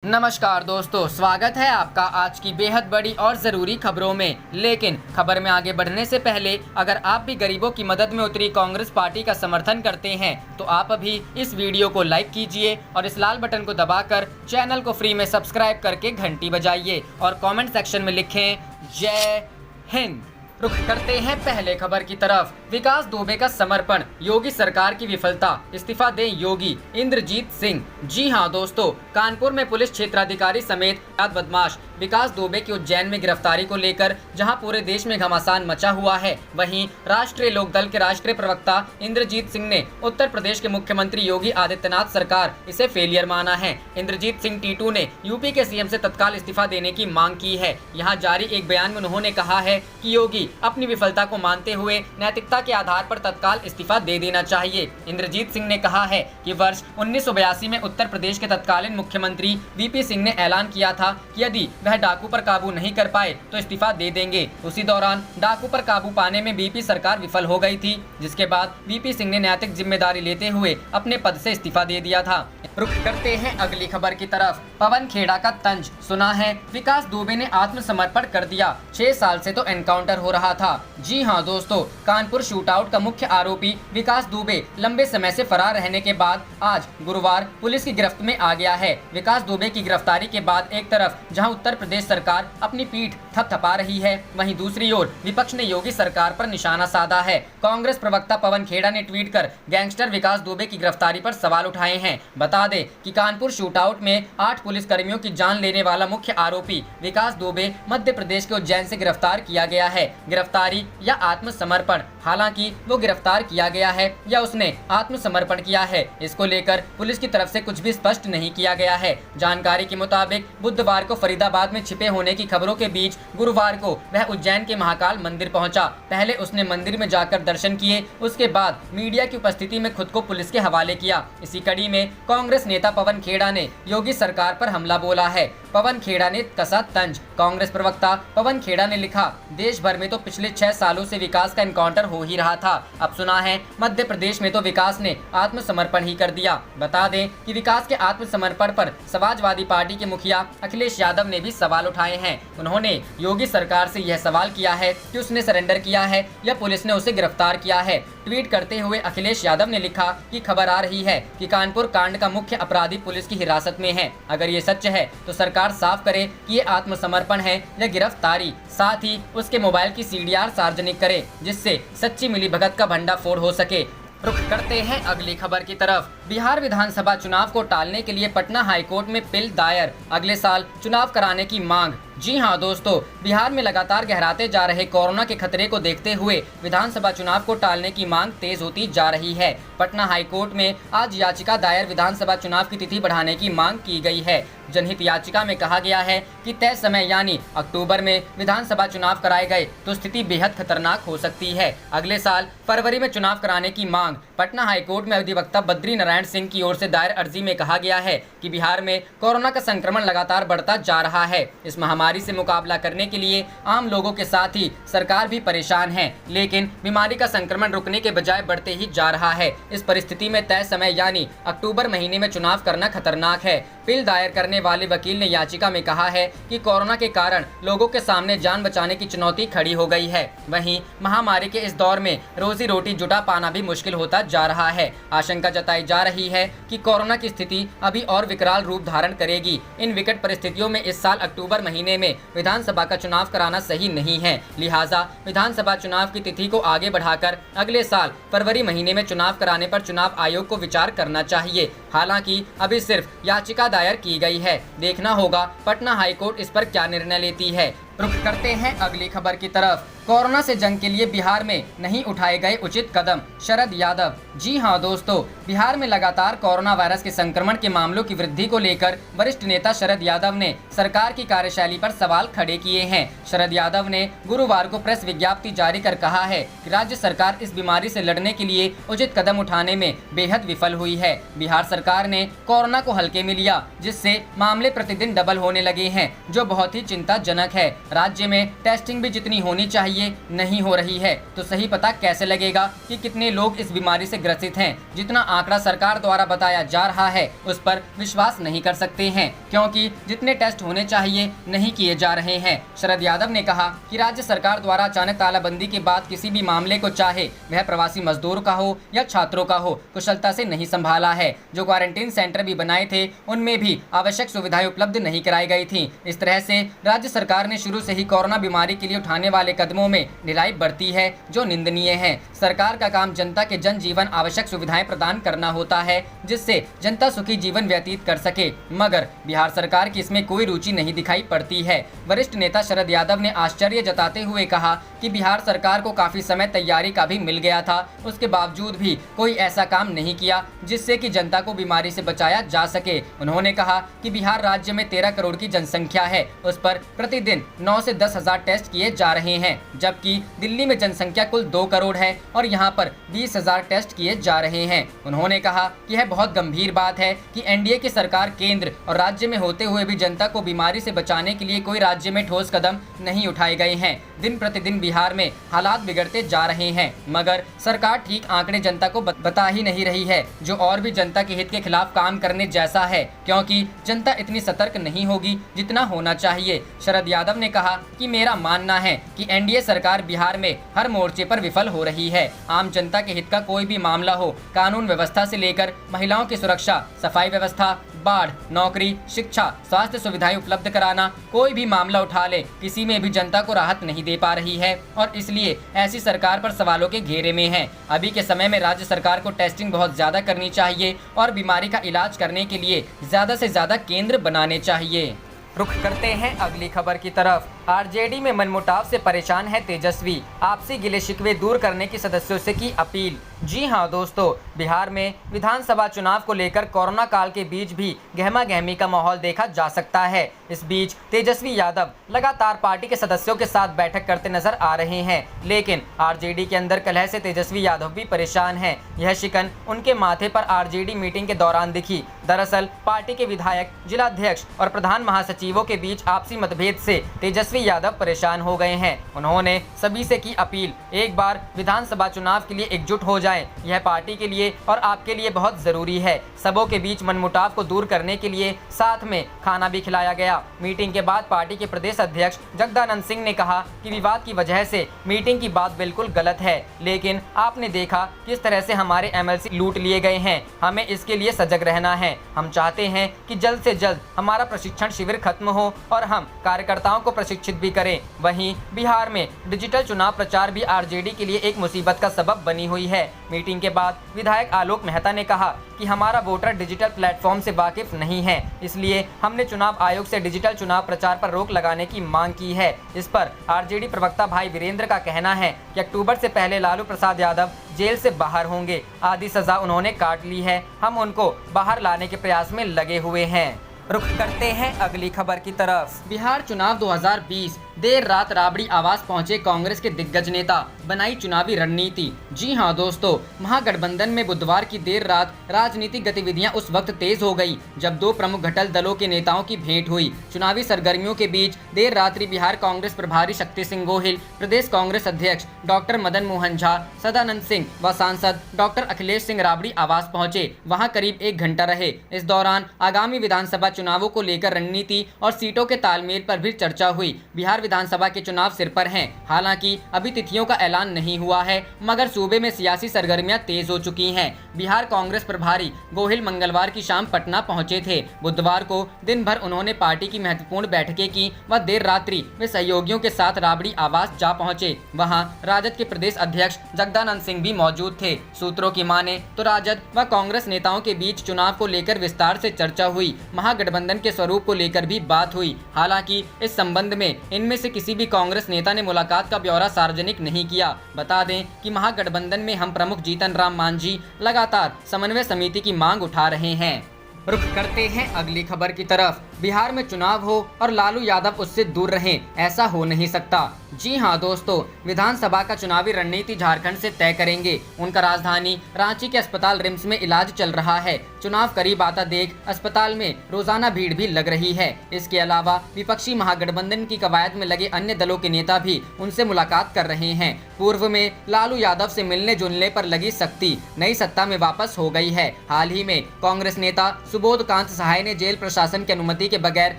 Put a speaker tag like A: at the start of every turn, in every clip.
A: नमस्कार दोस्तों, स्वागत है आपका आज की बेहद बड़ी और ज़रूरी खबरों में। लेकिन खबर में आगे बढ़ने से पहले अगर आप भी गरीबों की मदद में उतरी कांग्रेस पार्टी का समर्थन करते हैं तो आप अभी इस वीडियो को लाइक कीजिए और इस लाल बटन को दबाकर चैनल को फ्री में सब्सक्राइब करके घंटी बजाइए और कमेंट सेक्शन में लिखें जय हिंद। रुख करते हैं पहले खबर की तरफ। विकास दुबे का समर्पण, योगी सरकार की विफलता, इस्तीफा दें योगी, इंद्रजीत सिंह। जी हां दोस्तों, कानपुर में पुलिस क्षेत्राधिकारी समेत बदमाश विकास दुबे की उज्जैन में गिरफ्तारी को लेकर जहां पूरे देश में घमासान मचा हुआ है, वहीं राष्ट्रीय लोकदल के राष्ट्रीय प्रवक्ता इंद्रजीत सिंह ने उत्तर प्रदेश के मुख्यमंत्री योगी आदित्यनाथ सरकार इसे फेलियर माना है। इंद्रजीत सिंह टीटू ने यूपी के सीएम से तत्काल इस्तीफा देने की मांग की है। यहाँ जारी एक बयान में उन्होंने कहा है कि योगी अपनी विफलता को मानते हुए नैतिकता के आधार पर तत्काल इस्तीफा दे देना चाहिए। इंद्रजीत सिंह ने कहा है कि वर्ष 1982 में उत्तर प्रदेश के तत्कालीन मुख्यमंत्री वीपी सिंह ने ऐलान किया था कि यदि वह डाकू पर काबू नहीं कर पाए तो इस्तीफा दे देंगे। उसी दौरान डाकू पर काबू पाने में बीपी सरकार विफल हो गई थी, जिसके बाद वीपी सिंह ने नैतिक जिम्मेदारी लेते हुए अपने पद से इस्तीफा दे दिया था। रुख करते हैं अगली खबर की तरफ। पवन खेड़ा का तंज सुना है, विकास दुबे ने आत्मसमर्पण कर दिया, 6 साल से तो एनकाउंटर हो रहा था। जी हां दोस्तों, कानपुर शूटआउट का मुख्य आरोपी विकास दुबे लंबे समय से फरार रहने के बाद आज गुरुवार पुलिस की गिरफ्त में आ गया है। विकास दुबे की गिरफ्तारी के बाद एक तरफ जहां उत्तर प्रदेश सरकार अपनी पीठ थपथपा रही है, वहीं दूसरी ओर विपक्ष ने योगी सरकार पर निशाना साधा है। कांग्रेस प्रवक्ता पवन खेड़ा ने ट्वीट कर गैंगस्टर विकास दुबे की गिरफ्तारी पर सवाल उठाए हैं। बता दें कि कानपुर शूटआउट में 8 पुलिसकर्मियों की जान लेने वाला मुख्य आरोपी विकास दुबे मध्य प्रदेश के उज्जैन से गिरफ्तार किया गया है। गिरफ्तारी या आत्मसमर्पण, हालांकि वो गिरफ्तार किया गया है या उसने आत्मसमर्पण किया है, इसको लेकर पुलिस की तरफ से कुछ भी स्पष्ट नहीं किया गया है। जानकारी के मुताबिक बुधवार को फरीदाबाद में छिपे होने की खबरों के बीच गुरुवार को वह उज्जैन के महाकाल मंदिर पहुंचा। पहले उसने मंदिर में जाकर दर्शन किए, उसके बाद मीडिया की उपस्थिति में खुद को पुलिस के हवाले किया। इसी कड़ी में कांग्रेस नेता पवन खेड़ा ने योगी सरकार पर हमला बोला है। पवन खेड़ा ने कसा तंज। कांग्रेस प्रवक्ता पवन खेड़ा ने लिखा, देश भर में तो पिछले 6 सालों से विकास का एनकाउंटर हो ही रहा था, अब सुना है मध्य प्रदेश में तो विकास ने आत्मसमर्पण ही कर दिया। बता दें कि विकास के आत्मसमर्पण पर समाजवादी पार्टी के मुखिया अखिलेश यादव ने भी सवाल उठाए हैं। उन्होंने योगी सरकार से यह सवाल किया है कि उसने सरेंडर किया है या पुलिस ने उसे गिरफ्तार किया है। ट्वीट करते हुए अखिलेश यादव ने लिखा कि खबर आ रही है कि कानपुर कांड का मुख्य अपराधी पुलिस की हिरासत में है। अगर ये सच है तो सरकार साफ करे कि ये आत्मसमर्पण है या गिरफ्तारी, साथ ही उसके मोबाइल की सीडीआर सार्वजनिक करे जिससे सच्ची मिलीभगत का भंडाफोड़ हो सके। रुख करते हैं अगली खबर की तरफ। बिहार विधानसभा चुनाव को टालने के लिए पटना हाईकोर्ट में बिल दायर, अगले साल चुनाव कराने की मांग। जी हां दोस्तों, बिहार में लगातार गहराते जा रहे कोरोना के खतरे को देखते हुए विधानसभा चुनाव को टालने की मांग तेज होती जा रही है। पटना हाईकोर्ट में आज याचिका दायर विधानसभा चुनाव की तिथि बढ़ाने की मांग की गई है। जनहित याचिका में कहा गया है कि तय समय यानी अक्टूबर में विधानसभा चुनाव कराए गए तो स्थिति बेहद खतरनाक हो सकती है। अगले साल फरवरी में चुनाव कराने की मांग। पटना हाईकोर्ट में अधिवक्ता बद्री नारायण सिंह की ओर से दायर अर्जी में कहा गया है कि बिहार में कोरोना का संक्रमण लगातार बढ़ता जा रहा है। इस महामारी से मुकाबला करने के लिए आम लोगों के साथ ही सरकार भी परेशान है, लेकिन बीमारी का संक्रमण रुकने के बजाय बढ़ते ही जा रहा है। इस परिस्थिति में तय समय यानी अक्टूबर महीने में चुनाव करना खतरनाक है। बिल दायर करने वाले वकील ने याचिका में कहा है कि कोरोना के कारण लोगों के सामने जान बचाने की चुनौती खड़ी हो गई है। वहीं महामारी के इस दौर में रोजी रोटी जुटा पाना भी मुश्किल होता जा रहा है। आशंका जताई जा रही है कि कोरोना की स्थिति अभी और विकराल रूप धारण करेगी। इन विकट परिस्थितियों में इस साल अक्टूबर महीने में विधानसभा का चुनाव कराना सही नहीं है, लिहाजा विधानसभा चुनाव की तिथि को आगे बढ़ाकर अगले साल फरवरी महीने में चुनाव कराने पर चुनाव आयोग को विचार करना चाहिए। हालांकि अभी सिर्फ याचिका दायर की गई है, देखना होगा पटना हाईकोर्ट इस पर क्या निर्णय लेती है। रुख करते हैं अगली खबर की तरफ। कोरोना से जंग के लिए बिहार में नहीं उठाए गए उचित कदम, शरद यादव। जी हां दोस्तों, बिहार में लगातार कोरोना वायरस के संक्रमण के मामलों की वृद्धि को लेकर वरिष्ठ नेता शरद यादव ने सरकार की कार्यशैली पर सवाल खड़े किए हैं। शरद यादव ने गुरुवार को प्रेस विज्ञप्ति जारी कर कहा है कि राज्य सरकार इस बीमारी से लड़ने के लिए उचित कदम उठाने में बेहद विफल हुई है। बिहार सरकार ने कोरोना को हल्के में लिया, जिससे मामले प्रतिदिन डबल होने लगे हैं, जो बहुत ही चिंताजनक है। राज्य में टेस्टिंग भी जितनी होनी चाहिए नहीं हो रही है, तो सही पता कैसे लगेगा कि कितने लोग इस बीमारी से ग्रसित हैं। जितना आंकड़ा सरकार द्वारा बताया जा रहा है उस पर विश्वास नहीं कर सकते हैं, क्योंकि जितने टेस्ट होने चाहिए नहीं किए जा रहे हैं। शरद यादव ने कहा कि राज्य सरकार द्वारा अचानक तालाबंदी के बाद किसी भी मामले को, चाहे वह प्रवासी मजदूर का हो या छात्रों का हो, कुशलता से नहीं संभाला है। जो क्वारंटीन सेंटर भी बनाए थे उनमें भी आवश्यक सुविधाएं उपलब्ध नहीं कराई गई थी। इस तरह से राज्य सरकार ने शुरू से ही कोरोना बीमारी के लिए उठाने वाले कदमों में ढिलाई बरती है, जो निंदनीय है। सरकार का काम जनता के जनजीवन आवश्यक सुविधाएं प्रदान करना होता है, जिससे जनता सुखी जीवन व्यतीत कर सके, मगर बिहार सरकार की इसमें कोई रुचि नहीं दिखाई पड़ती है। वरिष्ठ नेता शरद यादव ने आश्चर्य जताते हुए कहा कि बिहार सरकार को काफी समय तैयारी का भी मिल गया था, उसके बावजूद भी कोई ऐसा काम नहीं किया जिससे कि जनता को बीमारी से बचाया जा सके। उन्होंने कहा कि बिहार राज्य में 13 करोड़ की जनसंख्या है, उस पर प्रतिदिन 9 से 10 हजार टेस्ट किए जा रहे हैं, जबकि दिल्ली में जनसंख्या कुल 2 करोड़ है और यहाँ पर 20 हजार टेस्ट किए जा रहे हैं। उन्होंने कहा कि यह बहुत गंभीर बात है कि एनडीए की सरकार केंद्र और राज्य में होते हुए भी जनता को बीमारी से बचाने के लिए कोई राज्य में ठोस कदम नहीं उठाए गए हैं। दिन प्रतिदिन बिहार में हालात बिगड़ते जा रहे हैं, मगर सरकार ठीक आंकड़े जनता को बता ही नहीं रही है, जो और भी जनता के हित के खिलाफ काम करने जैसा है, क्योंकि जनता इतनी सतर्क नहीं होगी जितना होना चाहिए। शरद यादव ने कहा कि मेरा मानना है कि एनडीए सरकार बिहार में हर मोर्चे पर विफल हो रही है। आम जनता के हित का कोई भी मामला हो, कानून व्यवस्था से लेकर महिलाओं की सुरक्षा, सफाई व्यवस्था, बाढ़, नौकरी, शिक्षा, स्वास्थ्य सुविधाएं उपलब्ध कराना, कोई भी मामला उठा ले, किसी में भी जनता को राहत नहीं दे पा रही है और इसलिए ऐसी सरकार पर सवालों के घेरे में है। अभी के समय में राज्य सरकार को टेस्टिंग बहुत ज्यादा करनी चाहिए और बीमारी का इलाज करने के लिए ज्यादा से ज्यादा केंद्र बनाने चाहिए। रुख करते हैं अगली खबर की तरफ। आरजेडी में मनमुटाव से परेशान है तेजस्वी, आपसी गिले शिकवे दूर करने की सदस्यों से की अपील। जी हां दोस्तों, बिहार में विधानसभा चुनाव को लेकर कोरोना काल के बीच भी गहमा गहमी का माहौल देखा जा सकता है। इस बीच तेजस्वी यादव लगातार पार्टी के सदस्यों के साथ बैठक करते नजर आ रहे हैं, लेकिन आरजेडी के अंदर कलह से तेजस्वी यादव भी परेशान हैं। यह शिकन उनके माथे पर आरजेडी मीटिंग के दौरान दिखी। दरअसल पार्टी के विधायक, जिलाध्यक्ष और प्रधान महासचिवों के बीच आपसी मतभेद से तेजस्वी यादव परेशान हो गए हैं। उन्होंने सभी से की अपील, एक बार विधानसभा चुनाव के लिए एकजुट हो जाएं। यह पार्टी के लिए और आपके लिए बहुत जरूरी है। सबों के बीच मनमुटाव को दूर करने के लिए साथ में खाना भी खिलाया गया। मीटिंग के बाद पार्टी के प्रदेश अध्यक्ष जगदानंद सिंह ने कहा कि विवाद की वजह से मीटिंग की बात बिल्कुल गलत है, लेकिन आपने देखा किस तरह से हमारे एमएलसी लूट लिए गए हैं। हमें इसके लिए सजग रहना है। हम चाहते हैं कि जल्द से जल्द हमारा प्रशिक्षण शिविर खत्म हो और हम कार्यकर्ताओं को प्रशिक्षित भी करें। वहीं बिहार में डिजिटल चुनाव प्रचार भी आरजेडी के लिए एक मुसीबत का सबब बनी हुई है। मीटिंग के बाद विधायक आलोक मेहता ने कहा कि हमारा वोटर डिजिटल प्लेटफॉर्म से वाकिफ नहीं है, इसलिए हमने चुनाव आयोग से डिजिटल चुनाव प्रचार पर रोक लगाने की मांग की है। इस पर आरजेडी प्रवक्ता भाई वीरेंद्र का कहना है कि अक्टूबर से पहले लालू प्रसाद यादव जेल से बाहर होंगे। आधी सजा उन्होंने काट ली है, हम उनको बाहर लाने के प्रयास में लगे हुए हैं। रुख करते हैं अगली खबर की तरफ। बिहार चुनाव 2020, देर रात राबड़ी आवास पहुंचे कांग्रेस के दिग्गज नेता, बनाई चुनावी रणनीति। जी हां दोस्तों, महागठबंधन में बुधवार की देर रात राजनीतिक गतिविधियां उस वक्त तेज हो गई जब दो प्रमुख घटल दलों के नेताओं की भेंट हुई। चुनावी सरगर्मियों के बीच देर रात्रि बिहार कांग्रेस प्रभारी शक्ति सिंह गोहिल, प्रदेश कांग्रेस अध्यक्ष डॉक्टर मदन मोहन झा, सदानंद सिंह व सांसद डॉक्टर अखिलेश सिंह राबड़ी आवास पहुंचे। वहां करीब 1 घंटा रहे। इस दौरान आगामी विधानसभा चुनावों को लेकर रणनीति और सीटों के तालमेल पर भी चर्चा हुई। बिहार विधानसभा के चुनाव सिर पर हैं। हालांकि अभी तिथियों का ऐलान नहीं हुआ है, मगर सूबे में सियासी सरगर्मियां तेज हो चुकी हैं। बिहार कांग्रेस प्रभारी गोहिल मंगलवार की शाम पटना पहुंचे थे। बुधवार को दिन भर उन्होंने पार्टी की महत्वपूर्ण बैठकें की व देर रात्रि वे सहयोगियों के साथ राबड़ी आवास जा पहुंचे। वहां राजद के प्रदेश अध्यक्ष जगदानंद सिंह भी मौजूद थे। सूत्रों की माने तो राजद व कांग्रेस नेताओं के बीच चुनाव को लेकर विस्तार से चर्चा हुई। महागठबंधन के स्वरूप को लेकर भी बात हुई। हालांकि इस संबंध में इनमें से किसी भी कांग्रेस नेता ने मुलाकात का ब्यौरा सार्वजनिक नहीं किया। बता दें कि महागठबंधन में हम प्रमुख जीतन राम मांझी लगातार समन्वय समिति की मांग उठा रहे हैं। रुख करते हैं अगली खबर की तरफ। बिहार में चुनाव हो और लालू यादव उससे दूर रहें, ऐसा हो नहीं सकता। जी हाँ दोस्तों, विधानसभा का चुनावी रणनीति झारखंड से तय करेंगे। उनका राजधानी रांची के अस्पताल रिम्स में इलाज चल रहा है। चुनाव करीब आता देख अस्पताल में रोजाना भीड़ भी लग रही है। इसके अलावा विपक्षी महागठबंधन की कवायद में लगे अन्य दलों के नेता भी उनसे मुलाकात कर रहे हैं। पूर्व में लालू यादव से मिलने जुलने पर लगी सख्ती नई सत्ता में वापस हो गई है। हाल ही में कांग्रेस नेता सुबोध कांत सहाय ने जेल प्रशासन की अनुमति के बगैर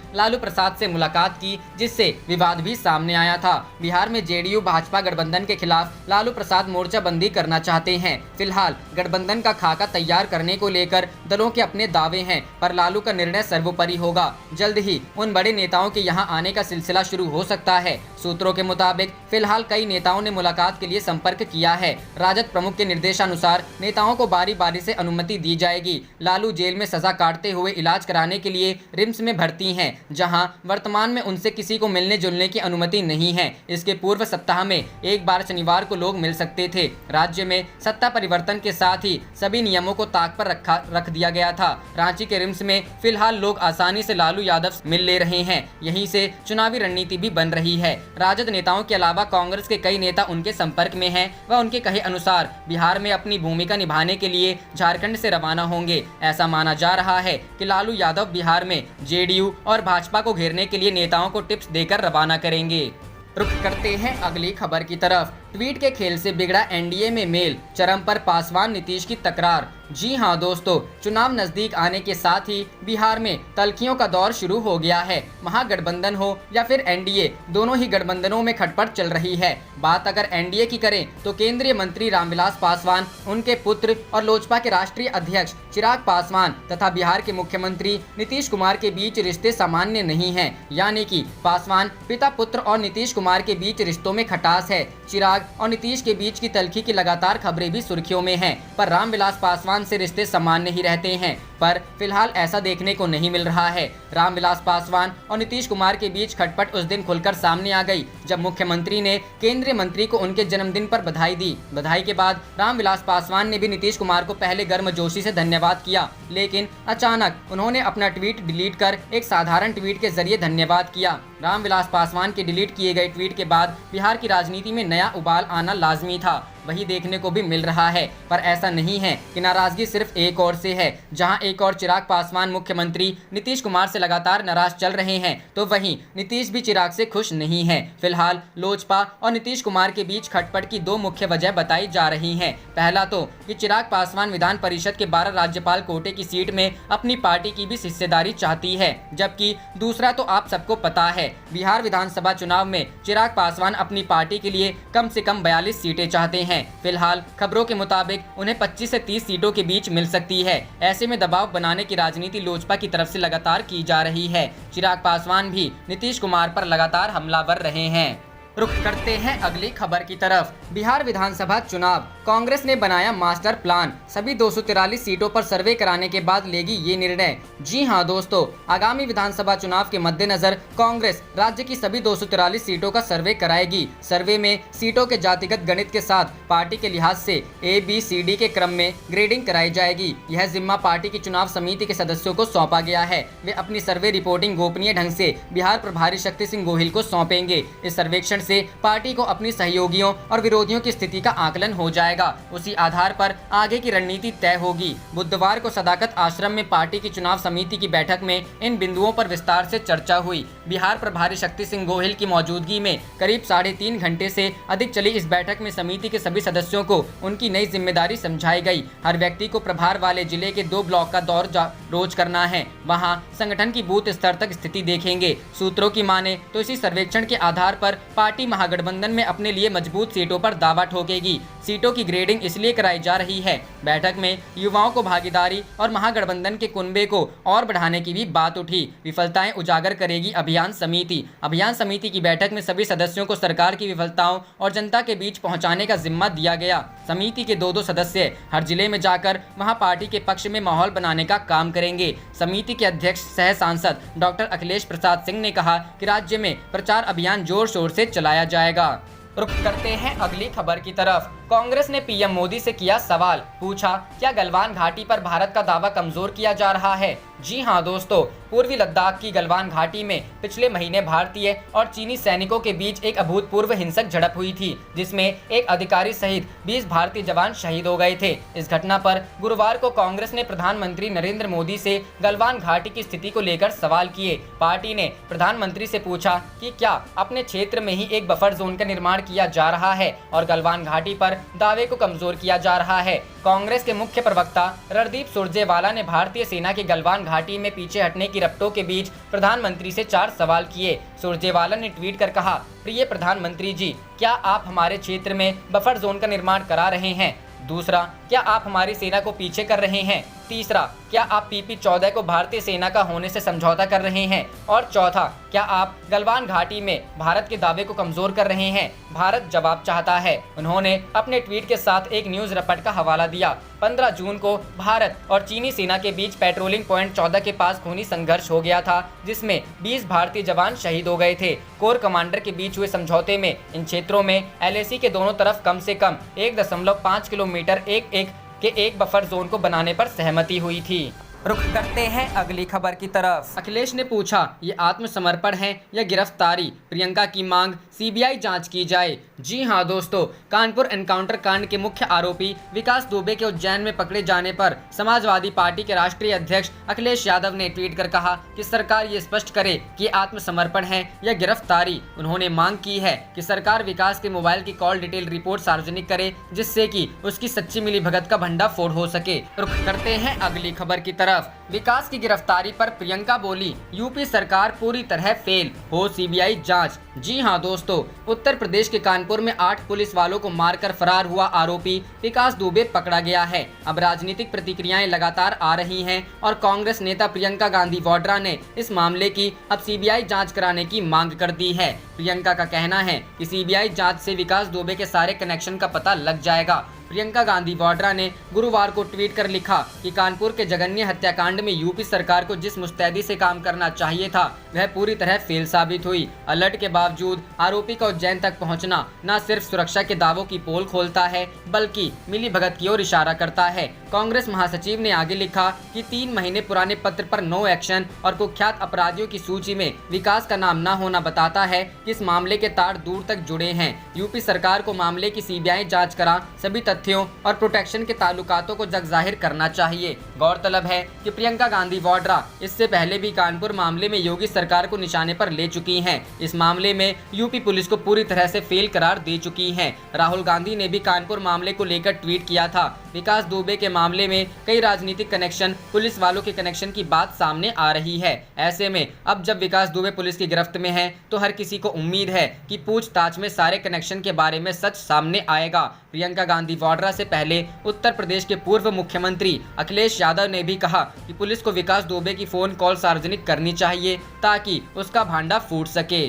A: लालू प्रसाद से मुलाकात की, जिससे विवाद भी सामने आया था। बिहार में जेडीयू भाजपा गठबंधन के खिलाफ लालू प्रसाद मोर्चाबंदी करना चाहते हैं। फिलहाल गठबंधन का खाका तैयार करने को लेकर दलों के अपने दावे हैं, पर लालू का निर्णय सर्वोपरि होगा। जल्द ही उन बड़े नेताओं के यहां आने का सिलसिला शुरू हो सकता है। सूत्रों के मुताबिक फिलहाल कई नेताओं ने मुलाकात के लिए संपर्क किया है। राजद प्रमुख के निर्देशानुसार नेताओं को बारी बारी से अनुमति दी जाएगी। लालू जेल में सजा काटते हुए इलाज कराने के लिए रिम्स में भर्ती हैं, जहां वर्तमान में उनसे किसी को मिलने जुलने की अनुमति नहीं है। इसके पूर्व सप्ताह में एक बार शनिवार को लोग मिल सकते थे। राज्य में सत्ता परिवर्तन के साथ ही सभी नियमों को ताक पर रख दिया गया था। रांची के रिम्स में फिलहाल लोग आसानी से लालू यादव से मिल ले रहे हैं। यहीं से चुनावी रणनीति भी बन रही है। राजद नेताओं के अलावा कांग्रेस के कई नेता उनके संपर्क में हैं व उनके कहे अनुसार बिहार में अपनी भूमिका निभाने के लिए झारखंड से रवाना होंगे। ऐसा माना जा रहा है कि लालू यादव बिहार में जेडीयू और भाजपा को घेरने के लिए नेताओं को टिप्स देकर रवाना करेंगे। रुख करते हैं अगली खबर की तरफ। ट्वीट के खेल से बिगड़ा एनडीए में मेल, चरम पर पासवान नीतीश की तकरार। जी हां दोस्तों, चुनाव नजदीक आने के साथ ही बिहार में तल्खियों का दौर शुरू हो गया है। महागठबंधन हो या फिर एनडीए, दोनों ही गठबंधनों में खटपट चल रही है। बात अगर एनडीए की करें तो केंद्रीय मंत्री रामविलास पासवान, उनके पुत्र और लोजपा के राष्ट्रीय अध्यक्ष चिराग पासवान तथा बिहार के मुख्यमंत्री नीतीश कुमार के बीच रिश्ते सामान्य नहीं है। यानी कि पासवान पिता पुत्र और नीतीश कुमार के बीच रिश्तों में खटास है। चिराग और नीतीश के बीच की तल्खी की लगातार खबरें भी सुर्खियों में हैं, पर रामविलास पासवान से रिश्ते सामान्य ही रहते हैं। पर फिलहाल ऐसा देखने को नहीं मिल रहा है। रामविलास पासवान और नीतीश कुमार के बीच खटपट उस दिन खुलकर सामने आ गई जब मुख्यमंत्री ने केंद्रीय मंत्री को उनके जन्मदिन पर बधाई दी। बधाई के बाद रामविलास पासवान ने भी नीतीश कुमार को पहले गर्मजोशी से धन्यवाद किया, लेकिन अचानक उन्होंने अपना ट्वीट डिलीट कर एक साधारण ट्वीट के जरिए धन्यवाद किया। रामविलास पासवान के डिलीट किए गए ट्वीट के बाद बिहार की राजनीति में नया उबाल आना लाजमी था। वही देखने को भी मिल रहा है, पर ऐसा नहीं है कि नाराजगी सिर्फ एक ओर से है। जहां एक और चिराग पासवान मुख्यमंत्री नीतीश कुमार से लगातार नाराज चल रहे हैं, तो वहीं नीतीश भी चिराग से खुश नहीं है। फिलहाल लोजपा और नीतीश कुमार के बीच खटपट की दो मुख्य वजह बताई जा रही हैं। पहला तो कि चिराग पासवान विधान परिषद के 12 राज्यपाल कोटे की सीट में अपनी पार्टी की भी हिस्सेदारी चाहती है, जबकि दूसरा तो आप सबको पता है, बिहार विधानसभा चुनाव में चिराग पासवान अपनी पार्टी के लिए कम से कम 42 सीटें चाहते हैं। फिलहाल खबरों के मुताबिक उन्हें 25 से 30 सीटों के बीच मिल सकती है। ऐसे में दबाव बनाने की राजनीति लोजपा की तरफ से लगातार की जा रही है। चिराग पासवान भी नीतीश कुमार पर लगातार हमलावर रहे हैं। रुख करते हैं अगली खबर की तरफ। बिहार विधानसभा चुनाव, कांग्रेस ने बनाया मास्टर प्लान, सभी 243 सीटों पर सर्वे कराने के बाद लेगी ये निर्णय। जी हां दोस्तों, आगामी विधानसभा चुनाव के मद्देनजर कांग्रेस राज्य की सभी 243 सीटों का सर्वे कराएगी। सर्वे में सीटों के जातिगत गणित के साथ पार्टी के लिहाज से ABCD के क्रम में ग्रेडिंग कराई जाएगी। यह जिम्मा पार्टी की चुनाव समिति के सदस्यों को सौंपा गया है। वे अपनी सर्वे रिपोर्टिंग गोपनीय ढंग से बिहार प्रभारी शक्ति सिंह गोहिल को सौंपेंगे। इस सर्वेक्षण से पार्टी को अपनी सहयोगियों और विरोधियों की स्थिति का आकलन हो जाएगा। उसी आधार पर आगे की रणनीति तय होगी। बुधवार को सदाकत आश्रम में पार्टी की चुनाव समिति की बैठक में इन बिंदुओं पर विस्तार से चर्चा हुई। बिहार प्रभारी शक्ति सिंह गोहिल की मौजूदगी में करीब 3.5 घंटे से अधिक चली इस बैठक में समिति के सभी सदस्यों को उनकी नई जिम्मेदारी समझाई गई। हर व्यक्ति को प्रभार वाले जिले के 2 ब्लॉक का दौर रोज करना है। वहां संगठन की बूथ स्तर तक स्थिति देखेंगे। सूत्रों की माने तो इसी सर्वेक्षण के आधार पर पार्टी महागठबंधन में अपने लिए मजबूत सीटों पर दावा ठोकेगी। सीटों की ग्रेडिंग इसलिए कराई जा रही है। बैठक में युवाओं को भागीदारी और महागठबंधन के कुनबे को और बढ़ाने की भी बात उठी। विफलताएं उजागर करेगी अभियान समिति। अभियान समिति की बैठक में सभी सदस्यों को सरकार की विफलताओं और जनता के बीच पहुंचाने का जिम्मा दिया गया। समिति के 2 सदस्य हर जिले में जाकर वहां पार्टी के पक्ष में माहौल बनाने का काम करेंगे। समिति के अध्यक्ष सह सांसद डॉक्टर अखिलेश प्रसाद सिंह ने कहा कि राज्य में प्रचार अभियान जोर शोर से चलाया जाएगा। रुख करते हैं अगली खबर की तरफ। कांग्रेस ने पीएम मोदी से किया सवाल, पूछा क्या गलवान घाटी पर भारत का दावा कमजोर किया जा रहा है। जी हां दोस्तों, पूर्वी लद्दाख की गलवान घाटी में पिछले महीने भारतीय और चीनी सैनिकों के बीच एक अभूतपूर्व हिंसक झड़प हुई थी, जिसमें एक अधिकारी सहित 20 भारतीय जवान शहीद हो गए थे। इस घटना पर गुरुवार को कांग्रेस ने प्रधानमंत्री नरेंद्र मोदी से गलवान घाटी की स्थिति को लेकर सवाल किए। पार्टी ने प्रधानमंत्री से पूछा कि क्या अपने क्षेत्र में ही एक बफर जोन का निर्माण किया जा रहा है और गलवान घाटी पर दावे को कमजोर किया जा रहा है। कांग्रेस के मुख्य प्रवक्ता रणदीप सुरजेवाला ने भारतीय सेना की गलवान घाटी में पीछे हटने की रपटों के बीच प्रधानमंत्री से 4 सवाल किए। सुरजेवाला ने ट्वीट कर कहा, प्रिय प्रधानमंत्री जी, क्या आप हमारे क्षेत्र में बफर जोन का निर्माण करा रहे हैं? दूसरा, क्या आप हमारी सेना को पीछे कर रहे हैं? तीसरा, क्या आप PP-14 को भारतीय सेना का होने से समझौता कर रहे हैं? और चौथा, क्या आप गलवान घाटी में भारत के दावे को कमजोर कर रहे हैं? भारत जवाब चाहता है। उन्होंने अपने ट्वीट के साथ एक न्यूज रिपोर्ट का हवाला दिया। 15 जून को भारत और चीनी सेना के बीच पेट्रोलिंग पॉइंट 14 के पास खूनी संघर्ष हो गया था, जिसमें 20 भारतीय जवान शहीद हो गए थे। कोर कमांडर के बीच हुए समझौते में इन क्षेत्रों में LAC के दोनों तरफ कम से कम 1.5 किलोमीटर एक बफर जोन को बनाने पर सहमति हुई थी। रुख करते हैं अगली खबर की तरफ। अखिलेश ने पूछा, ये आत्मसमर्पण है या गिरफ्तारी? प्रियंका की मांग, CBI जांच की जाए। जी हां दोस्तों, कानपुर एनकाउंटर कांड के मुख्य आरोपी विकास दुबे के उज्जैन में पकड़े जाने पर समाजवादी पार्टी के राष्ट्रीय अध्यक्ष अखिलेश यादव ने ट्वीट कर कहा कि सरकार ये स्पष्ट करे कि आत्मसमर्पण है या गिरफ्तारी। उन्होंने मांग की है कि सरकार विकास के मोबाइल की कॉल डिटेल रिपोर्ट सार्वजनिक करे, जिससे कि उसकी सच्ची मिलीभगत का भंडाफोड़ हो सके। रुख करते हैं अगली खबर की तरफ। विकास की गिरफ्तारी पर प्रियंका बोली, यूपी सरकार पूरी तरह फेल, हो CBI जांच। जी हां दोस्तों, उत्तर प्रदेश के कानपुर में 8 पुलिस वालों को मारकर फरार हुआ आरोपी विकास दुबे पकड़ा गया है। अब राजनीतिक प्रतिक्रियाएं लगातार आ रही हैं और कांग्रेस नेता प्रियंका गांधी वाड्रा ने इस मामले की अब CBI जांच कराने की मांग कर दी है। प्रियंका का कहना है कि CBI जांच से विकास दुबे के सारे कनेक्शन का पता लग जाएगा। प्रियंका गांधी वाड्रा ने गुरुवार को ट्वीट कर लिखा कि कानपुर के जघन्य हत्याकांड में यूपी सरकार को जिस मुस्तैदी से काम करना चाहिए था, वह पूरी तरह फेल साबित हुई। अलर्ट के बावजूद आरोपी का उज्जैन तक पहुंचना न सिर्फ सुरक्षा के दावों की पोल खोलता है, बल्कि मिलीभगत की ओर इशारा करता है। कांग्रेस महासचिव ने आगे लिखा कि 3 महीने पुराने पत्र पर नो एक्शन और कुख्यात अपराधियों की सूची में विकास का नाम न होना बताता है कि इस मामले के तार दूर तक जुड़े हैं। यूपी सरकार को मामले की CBI जांच करा सभी तथ्यों और प्रोटेक्शन के ताल्लुकातों को जग जाहिर करना चाहिए। गौरतलब है कि प्रियंका गांधी वाड्रा इससे पहले भी कानपुर मामले में योगी सरकार को निशाने पर ले चुकी हैं। इस मामले में यूपी पुलिस को पूरी तरह से फेल करार दे चुकी हैं। राहुल गांधी ने भी कानपुर मामले को लेकर ट्वीट किया था। विकास दुबे के मामले में कई राजनीतिक कनेक्शन, पुलिस वालों के कनेक्शन की बात सामने आ रही है। ऐसे में अब जब विकास दुबे पुलिस की गिरफ्त में है, तो हर किसी को उम्मीद है कि पूछताछ में सारे कनेक्शन के बारे में सच सामने आएगा। प्रियंका गांधी वाड्रा से पहले उत्तर प्रदेश के पूर्व मुख्यमंत्री अखिलेश यादव ने भी कहा कि पुलिस को विकास दुबे की फोन कॉल सार्वजनिक करनी चाहिए ताकि उसका भांडा फूट सके।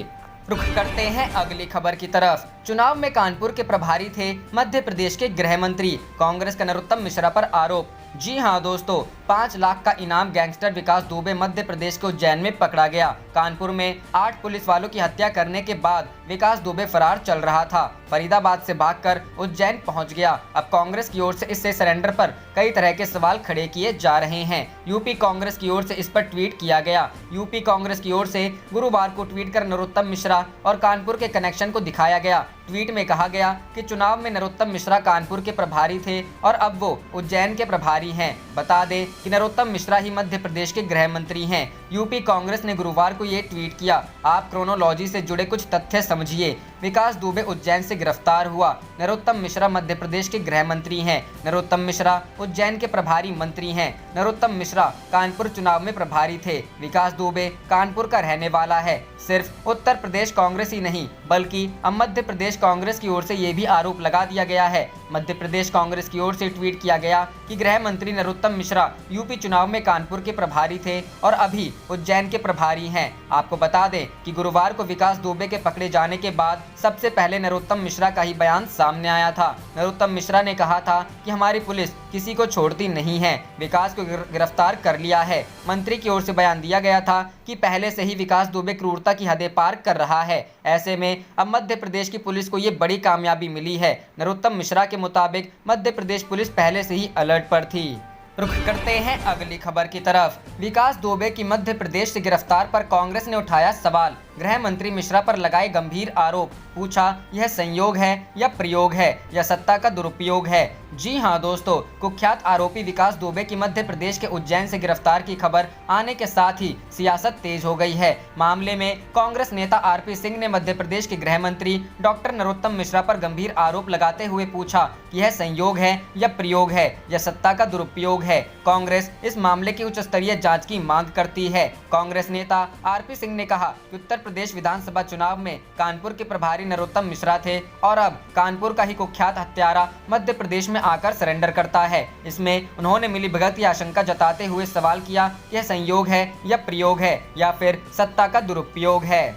A: रुख करते हैं अगली खबर की तरफ। चुनाव में कानपुर के प्रभारी थे मध्य प्रदेश के गृह मंत्री, कांग्रेस का नरोत्तम मिश्रा पर आरोप। जी हां दोस्तों, 5 लाख का इनाम गैंगस्टर विकास दुबे मध्य प्रदेश के उज्जैन में पकड़ा गया। कानपुर में 8 पुलिस वालों की हत्या करने के बाद विकास दुबे फरार चल रहा था। फरीदाबाद से भागकर उज्जैन पहुंच गया। अब कांग्रेस की ओर से इससे सरेंडर पर कई तरह के सवाल खड़े किए जा रहे हैं। यूपी कांग्रेस की ओर से इस पर ट्वीट किया गया। यूपी कांग्रेस की ओर से गुरुवार को ट्वीट कर नरोत्तम मिश्रा और कानपुर के कनेक्शन को दिखाया गया। ट्वीट में कहा गया कि चुनाव में नरोत्तम मिश्रा कानपुर के प्रभारी थे और अब वो उज्जैन के प्रभारी हैं। बता दें कि नरोत्तम मिश्रा ही मध्य प्रदेश के गृह मंत्री हैं। यूपी कांग्रेस ने गुरुवार को ये ट्वीट किया। आप क्रोनोलॉजी से जुड़े कुछ तथ्य समझिए। विकास दुबे उज्जैन से गिरफ्तार हुआ। नरोत्तम मिश्रा मध्य प्रदेश के गृह मंत्री हैं। नरोत्तम मिश्रा उज्जैन के प्रभारी मंत्री हैं। नरोत्तम मिश्रा कानपुर चुनाव में प्रभारी थे। विकास दुबे कानपुर का रहने वाला है। सिर्फ उत्तर प्रदेश कांग्रेस ही नहीं, बल्कि अब मध्य प्रदेश कांग्रेस की ओर से ये भी आरोप लगा दिया गया है। मध्य प्रदेश कांग्रेस की ओर से ट्वीट किया गया कि गृह मंत्री नरोत्तम मिश्रा यूपी चुनाव में कानपुर के प्रभारी थे और अभी उज्जैन के प्रभारी हैं। आपको बता दें कि गुरुवार को विकास दुबे के पकड़े जाने के बाद सबसे पहले नरोत्तम मिश्रा का ही बयान सामने आया था। नरोत्तम मिश्रा ने कहा था कि हमारी पुलिस किसी को छोड़ती नहीं है, विकास को गिरफ्तार कर लिया है। मंत्री की ओर से बयान दिया गया था कि पहले से ही विकास दुबे क्रूरता की हदें पार कर रहा है। ऐसे में अब मध्य प्रदेश की पुलिस को ये बड़ी कामयाबी मिली है। नरोत्तम मिश्रा के मुताबिक मध्य प्रदेश पुलिस पहले से ही अलर्ट पर थी। रुख करते हैं अगली खबर की तरफ। विकास दुबे की मध्य प्रदेश से गिरफ्तार पर कांग्रेस ने उठाया सवाल। गृह मंत्री मिश्रा पर लगाए गंभीर आरोप। पूछा, यह संयोग है या प्रयोग है या सत्ता का दुरुपयोग है? जी हां दोस्तों, कुख्यात आरोपी विकास दुबे की मध्य प्रदेश के उज्जैन से गिरफ्तार की खबर आने के साथ ही सियासत तेज हो गई है। मामले में कांग्रेस नेता आरपी सिंह ने मध्य प्रदेश के गृह मंत्री डॉक्टर नरोत्तम मिश्रा पर गंभीर आरोप लगाते हुए पूछा, यह संयोग है या प्रयोग है या सत्ता का दुरुपयोग है? कांग्रेस इस मामले की उच्च स्तरीय जांच की मांग करती है। कांग्रेस नेता आरपी सिंह ने कहा कि उत्तर प्रदेश विधानसभा चुनाव में कानपुर के प्रभारी नरोत्तम मिश्रा थे और अब कानपुर का ही कुख्यात हत्यारा मध्य प्रदेश में आकर सरेंडर करता है। इसमें उन्होंने मिलीभगत की आशंका जताते हुए सवाल किया, यह संयोग है या प्रयोग है या फिर सत्ता का दुरुपयोग है?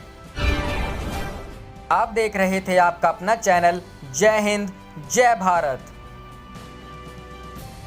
A: आप देख रहे थे आपका अपना चैनल जय हिंद जय भारत।